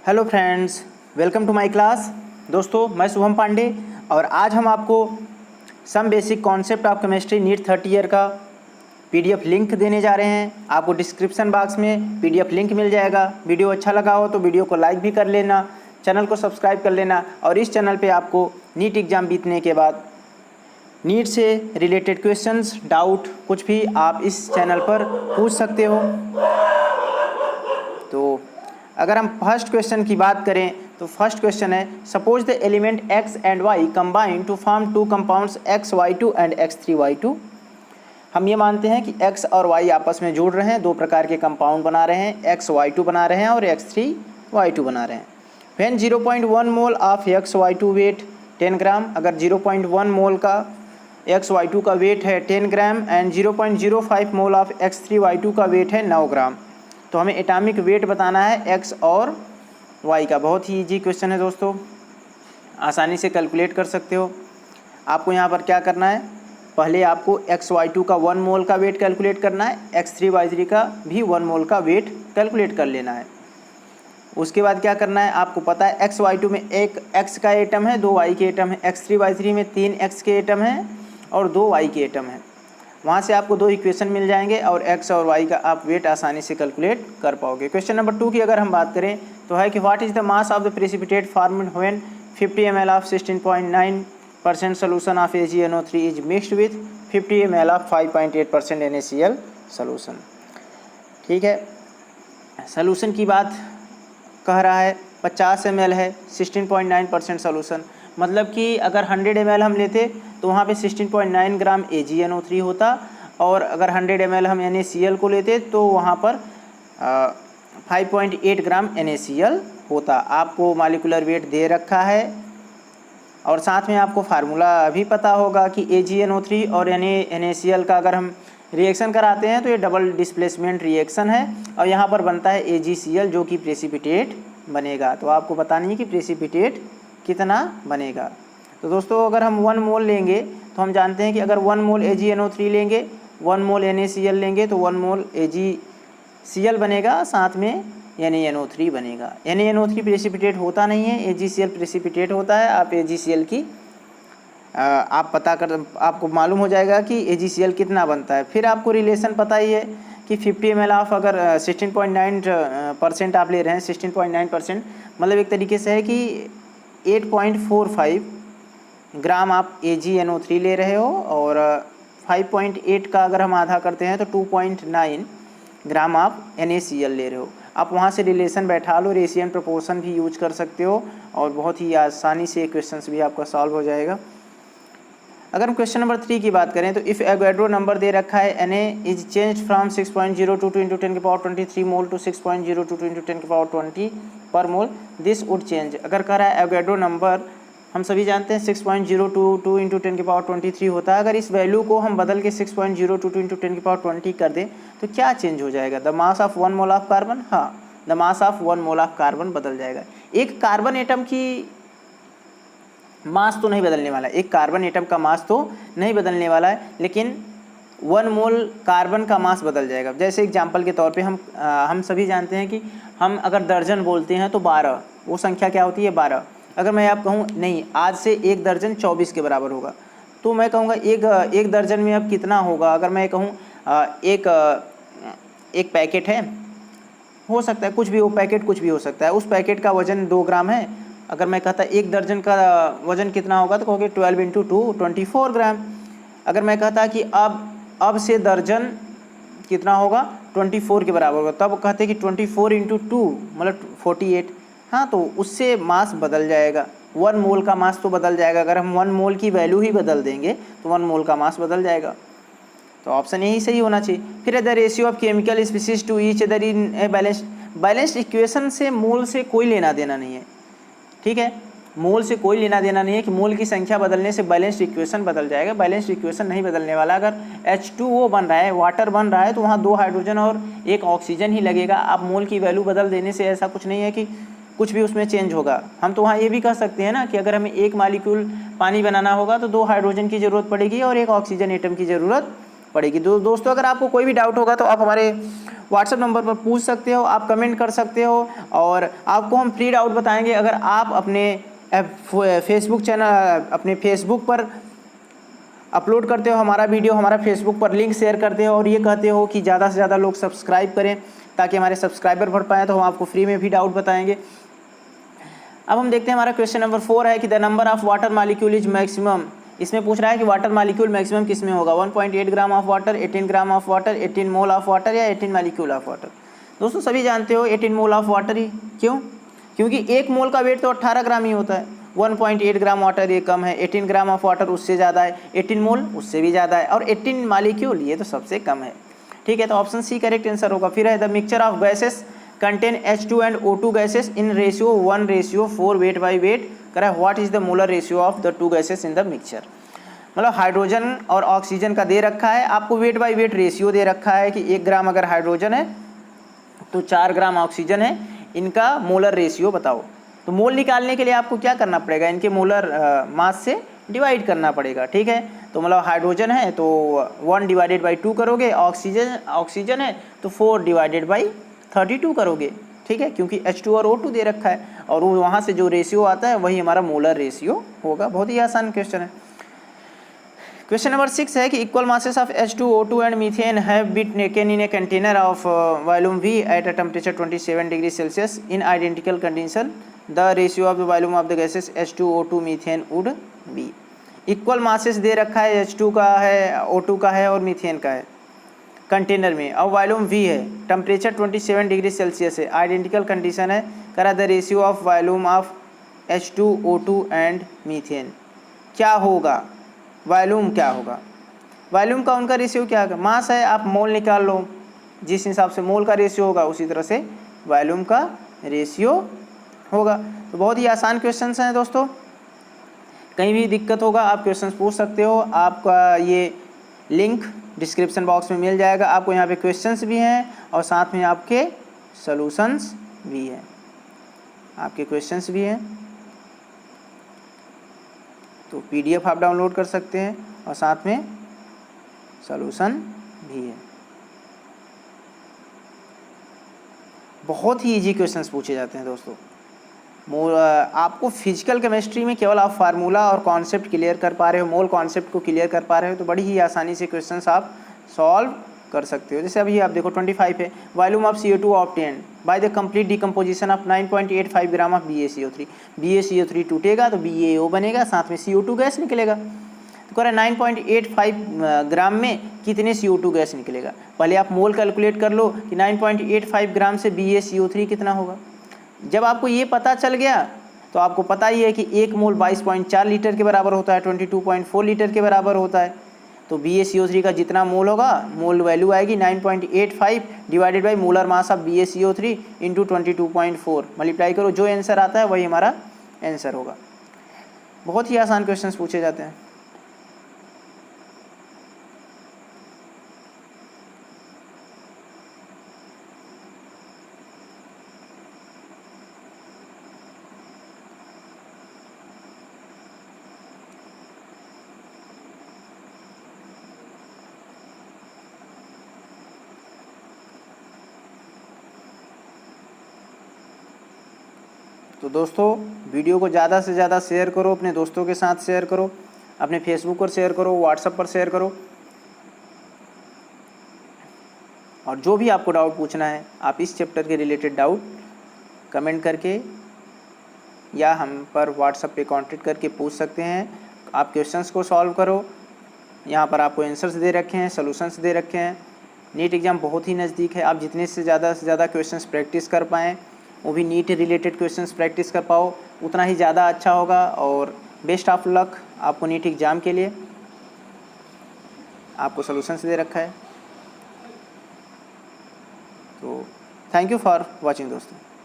Hello friends, welcome to my class. दोस्तों, मैं शुभम पांडे और आज हम आपको some basic concept of chemistry NEET 30 year का पीडीएफ लिंक देने जा रहे हैं। आपको डिस्क्रिप्शन बॉक्स में पीडीएफ लिंक मिल जाएगा। वीडियो अच्छा लगा हो तो वीडियो को लाइक भी कर लेना, चैनल को सब्सक्राइब कर लेना। और इस चैनल पे आपको नीट एग्ज़ाम बीतने के बाद नीट से रिलेटेड क्वेश्चंस, डाउट कुछ भी आप इस चैनल पर पूछ सकते हो। तो अगर हम फर्स्ट क्वेश्चन की बात करें तो फर्स्ट क्वेश्चन है, suppose the element x and y combine to form two compounds XY2 and X3Y2। हम ये मानते हैं कि x और y आपस में जुड़ रहे हैं, दो प्रकार के कंपाउंड बना रहे हैं, XY2 बना रहे हैं और X3Y2 बना रहे हैं। When 0.1 mole of XY2 weight 10 gram, अगर 0.1 मोल का XY2 का वेट है 10 gram and 0.05 mole of X3Y2 का वेट है 9 ग्राम, तो हमें एटॉमिक वेट बताना है x और y का। बहुत ही इजी क्वेश्चन है दोस्तों, आसानी से कैलकुलेट कर सकते हो। आपको यहाँ पर क्या करना है, पहले आपको XY2 का 1 मोल का वेट कैलकुलेट करना है, X3Y3 का भी 1 मोल का वेट कैलकुलेट कर लेना है। उसके बाद क्या करना है, आपको पता है XY2 में एक x का एटम है, 2 y के एटम है, X3Y3 में 3 x के एटम है और 2 y के एटम है। वहाँ से आपको दो इक्वेशन मिल जाएंगे और x और y का आप वेट आसानी से कैलकुलेट कर पाओगे। क्वेश्चन नंबर 2 की अगर हम बात करें तो है कि what is the mass of the precipitate formed when 50 ml of 16.9% solution of AgNO3 is mixed with 50 ml of 5.8% NaCl solution. ठीक है, सोल्यूशन की बात कह रहा है, 50 ml है, 16.9% सोल्यूशन, मतलब कि अगर 100 ml हम लेते तो वहाँ पे 16.9 ग्राम AgNO3 होता, और अगर 100 ml हम NaCl को लेते तो वहाँ पर 5.8 ग्राम NaCl होता। आपको मॉलिक्यूलर वेट दे रखा है और साथ में आपको फार्मूला भी पता होगा कि AgNO3 और NaCl का अगर हम रिएक्शन कराते हैं तो ये डबल डिस्प्लेसमेंट रिएक्शन है और यहाँ पर बनता है AgCl जो कि प्रेसिपिटेट बनेगा। तो आपको बतानी है कि प्रेसिपिटेट कितना बनेगा। तो दोस्तों, अगर हम 1 मोल लेंगे तो हम जानते हैं कि अगर 1 मोल AgNO3 लेंगे, 1 मोल NaCl लेंगे तो 1 मोल AgCl बनेगा, साथ में NaNO3 बनेगा। NaNO3 प्रेसिपिटेट होता नहीं है, AgCl प्रेसिपिटेट होता है। आप AgCl की आप पता कर, आपको मालूम हो जाएगा कि AgCl कितना बनता है। फिर आपको रिलेशन पता ही है कि 50 ml ऑफ अगर 16.9% आप ले रहे हैं, 16.9% मतलब एक तरीके से है कि 8.45 ग्राम आप AgNO3 ले रहे हो और 5.8 का अगर हम आधा करते हैं तो 2.9 ग्राम आप NaCl ले रहे हो। आप वहाँ से रिलेशन बैठा लो, रेशियन प्रोपोर्शन भी यूज कर सकते हो और बहुत ही आसानी से क्वेश्चंस भी आपका सॉल्व हो जाएगा। अगर हम क्वेश्चन नंबर 3 की बात करें तो इफ़ एवोगाड्रो नंबर दे रखा है Na is change from 6.022 into 10⁻23 mole to 6.022 into 10⁻20 पर मोल, दिस वुड चेंज। अगर कह रहा है एवोगाड्रो नंबर हम सभी जानते हैं 6.022 इंटू 10⁻23 होता है, अगर इस वैल्यू को हम बदल के 6.022 इंटू 10⁻20 कर दें तो क्या चेंज हो जाएगा? The mass of 1 mole of carbon, हाँ, the mass of 1 mole of carbon बदल जाएगा। एक कार्बन एटम की मास तो नहीं बदलने वाला है, एक कार्बन एटम का मास तो नहीं बदलने वाला है, लेकिन 1 मोल कार्बन का मास बदल जाएगा। जैसे एग्जांपल के तौर पे हम सभी जानते हैं कि हम अगर दर्जन बोलते हैं तो 12, वो संख्या क्या होती है? 12। अगर मैं आप कहूँ नहीं, आज से 1 दर्जन 24 के बराबर होगा, तो मैं कहूँगा एक दर्जन में अब कितना होगा? अगर मैं कहूँ एक पैकेट है, हो सकता है कुछ भी हो, पैकेट कुछ भी हो सकता है, उस पैकेट का वजन 2 ग्राम है। अगर मैं कहता 1 दर्जन का वजन कितना होगा तो कहोगे 12 इंटू 2 24 ग्राम। अगर मैं कहता कि अब से दर्जन कितना होगा? 24 के बराबर होगा, तब कहते कि 24 इंटू 2 मतलब 48। हाँ, तो उससे मास बदल जाएगा, 1 मोल का मास तो बदल जाएगा। अगर हम 1 मोल की वैल्यू ही बदल देंगे तो 1 मोल का मास बदल जाएगा। तो ऑप्शन यही सही होना चाहिए। फिर the ratio of chemical species to each other in a balanced equation से मोल से कोई लेना देना नहीं है। ठीक है, मोल से कोई लेना देना नहीं है कि मोल की संख्या बदलने से बैलेंस्ड इक्वेशन बदल जाएगा। बैलेंस्ड इक्वेशन नहीं बदलने वाला। अगर H2O बन रहा है, वाटर बन रहा है, तो वहाँ 2 हाइड्रोजन और 1 ऑक्सीजन ही लगेगा। आप मोल की वैल्यू बदल देने से ऐसा कुछ नहीं है कि कुछ भी उसमें चेंज होगा। हम तो वहाँ ये भी कह सकते हैं ना कि अगर हमें 1 मॉलिक्यूल पानी बनाना होगा तो 2 हाइड्रोजन की ज़रूरत पड़ेगी और 1 ऑक्सीजन एटम की ज़रूरत पड़ेगी। दोस्तों अगर आपको कोई भी डाउट होगा तो आप हमारे व्हाट्सएप नंबर पर पूछ सकते हो, आप कमेंट कर सकते हो और आपको हम फ्री डाउट बताएंगे। अगर आप अपने फेसबुक चैनल, अपने फेसबुक पर अपलोड करते हो हमारा वीडियो, हमारा फेसबुक पर लिंक शेयर करते हो और ये कहते हो कि ज़्यादा से ज़्यादा लोग सब्सक्राइब करें ताकि हमारे सब्सक्राइबर बढ़ पाएँ, तो हम आपको फ्री में भी डाउट बताएंगे। अब हम देखते हैं हमारा क्वेश्चन नंबर 4 है कि the number of water molecule is maximum. इसमें पूछ रहा है कि वाटर मालिक्यूल मैक्सिमम किस में होगा, 1.8 gram of water, 18 gram of water, 18 mole of water या 18 मालिक्यूल ऑफ वाटर। दोस्तों सभी जानते हो 18 मोल ऑफ वाटर ही, क्यों? क्योंकि एक मोल का वेट तो 18 ग्राम ही होता है। 1.8 ग्राम वाटर ये कम है, 18 ग्राम ऑफ वाटर उससे ज़्यादा है, 18 मोल उससे भी ज़्यादा है और 18 मालिक्यूल ये तो सबसे कम है। ठीक है, तो ऑप्शन सी करेक्ट आंसर होगा। फिर है the mixture of gases contain H2 and O2 gases in ratio 1:4 weight by weight. करा what is the molar ratio of the two gases in the mixture. मतलब हाइड्रोजन और oxygen का दे रखा है आपको, वेट बाई वेट रेशियो दे रखा है कि 1 ग्राम अगर हाइड्रोजन है तो 4 ग्राम ऑक्सीजन है, इनका मोलर रेशियो बताओ। तो मोल निकालने के लिए आपको क्या करना पड़ेगा, इनके मोलर मास से डिवाइड करना पड़ेगा। ठीक है, तो मतलब हाइड्रोजन है तो 1/2 करोगे, ऑक्सीजन है तो 4/32 करोगे। ठीक है, क्योंकि H2 और O2 दे रखा है और वहाँ से जो रेशियो आता है वही हमारा मोलर रेशियो होगा। बहुत ही आसान क्वेश्चन है। क्वेश्चन नंबर 6 है कि equal masses of H2, O2 and methane have been taken in a container of volume V at a temperature 27 degree Celsius in identical condition. The ratio of the volume of the gases H2, O2, methane would be. Equal masses दे रखा है, H2 का है, O2 का है और methane का है कंटेनर में, और वॉल्यूम V है, टेम्परेचर 27 डिग्री सेल्सियस है, आइडेंटिकल कंडीशन है। करा the ratio of volume of H2, O2 and methane क्या होगा, वॉल्यूम क्या होगा, वॉल्यूम का उनका रेशियो क्या होगा। मास है, आप मोल निकाल लो, जिस हिसाब से मोल का रेशियो होगा उसी तरह से वॉल्यूम का रेशियो होगा। तो बहुत ही आसान क्वेश्चंस हैं दोस्तों, कहीं भी दिक्कत होगा आप क्वेश्चंस पूछ सकते हो। आपका ये लिंक डिस्क्रिप्शन बॉक्स में मिल जाएगा, आपको यहाँ पे क्वेश्चंस भी हैं और साथ में आपके सॉल्यूशंस भी हैं, आपके क्वेश्चंस भी हैं। तो PDF आप डाउनलोड कर सकते हैं और साथ में सॉल्यूशन भी है। बहुत ही इजी क्वेश्चंस पूछे जाते हैं दोस्तों। आपको फिजिकल केमिस्ट्री में केवल आप फार्मूला और कॉन्सेप्ट क्लियर कर पा रहे हो, मोल कॉन्सेप्ट को क्लियर कर पा रहे हो तो बड़ी ही आसानी से क्वेश्चंस आप सॉल्व कर सकते हो। जैसे अभी आप देखो 25 है, volume of CO2 obtained by the complete decomposition of 9.85 gram of BaCO3। BaCO3 टूटेगा तो BaO बनेगा, साथ में CO2 गैस निकलेगा। तो कह रहा है 9.85 ग्राम में कितने CO2 गैस निकलेगा। पहले आप मोल कैलकुलेट कर लो कि 9.85 ग्राम से BaCO3 कितना होगा। जब आपको ये पता चल गया तो आपको पता ही है कि 1 मोल 22.4 लीटर के बराबर होता है, 22.4 लीटर के बराबर होता है। तो BaCO3 का जितना मोल होगा, मोल वैल्यू आएगी 9.85 divided by molar mass of BaCO3 into 22.4, multiply करो, जो आंसर आता है वही हमारा आंसर होगा। बहुत ही आसान क्वेश्चंस पूछे जाते हैं। तो दोस्तों वीडियो को ज़्यादा से ज़्यादा शेयर करो, अपने दोस्तों के साथ शेयर करो, अपने फेसबुक पर शेयर करो, व्हाट्सएप पर शेयर करो। और जो भी आपको डाउट पूछना है आप इस चैप्टर के रिलेटेड डाउट कमेंट करके या हम पर व्हाट्सएप पे कांटेक्ट करके पूछ सकते हैं। आप क्वेश्चंस को सॉल्व करो, यहाँ पर आपको आंसर्स दे रखे हैं, सॉल्यूशंस दे रखे हैं। नीट एग्ज़ाम बहुत ही नज़दीक है, आप जितने से ज़्यादा क्वेश्चंस प्रैक्टिस कर पाएँ, वो भी नीट रिलेटेड क्वेश्चंस प्रैक्टिस कर पाओ, उतना ही ज़्यादा अच्छा होगा। और बेस्ट ऑफ लक आपको नीट एग्ज़ाम के लिए, आपको सॉल्यूशंस दे रखा है। तो थैंक यू फॉर वॉचिंग दोस्तों।